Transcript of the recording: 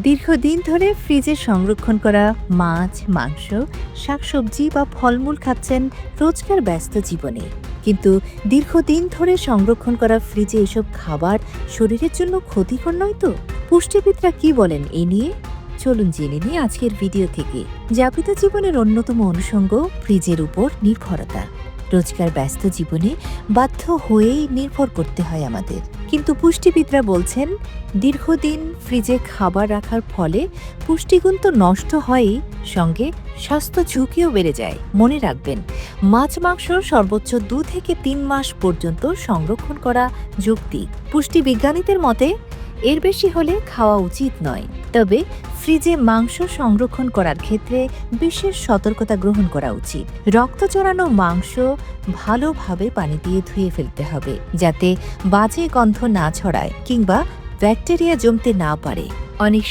দীর্ঘদিন ধরে ফ্রিজে সংরক্ষণ করা মাছ, মাংস, শাকসবজি বা ফলমূল খাচ্ছেন রোজকার ব্যস্ত জীবনে। কিন্তু দীর্ঘদিন ধরে সংরক্ষণ করা ফ্রিজে এসব খাবার শরীরের জন্য ক্ষতিকর নয় তো? পুষ্টিবিদরা কি বলেন এ নিয়ে? চলুন জেনে নিই আজকের ভিডিও থেকে। যাপিত জীবনের অন্যতম অনুষঙ্গ ফ্রিজের উপর নির্ভরতা। রোজকার ব্যস্ত জীবনে বাধ্য হয়েই নির্ভর করতে হয় আমাদের। কিন্তু পুষ্টিবিদরা বলছেন দীর্ঘদিন ফ্রিজে খাবার রাখার ফলে পুষ্টিগুণ তো নষ্ট হয়ই, সঙ্গে স্বাস্থ্য ঝুঁকিও বেড়ে যায়। মনে রাখবেন, মাছ মাংস সর্বোচ্চ 2 থেকে 3 মাস পর্যন্ত সংরক্ষণ করা যৌক্তিক। পুষ্টিবিজ্ঞানীদের মতে এর বেশি হলে খাওয়া উচিত নয়। তবে ফ্রিজে মাংস সংরক্ষণ করার ক্ষেত্রে বিশেষ সতর্কতা গ্রহণ করা উচিত। রক্ত জড়ানো মাংস ভালোভাবে পানি দিয়ে ধুয়ে ফেলতে হবে, যাতে বাজে গন্ধ না ছড়ায় কিংবা ব্যাকটেরিয়া জমতে না পারে। অনেক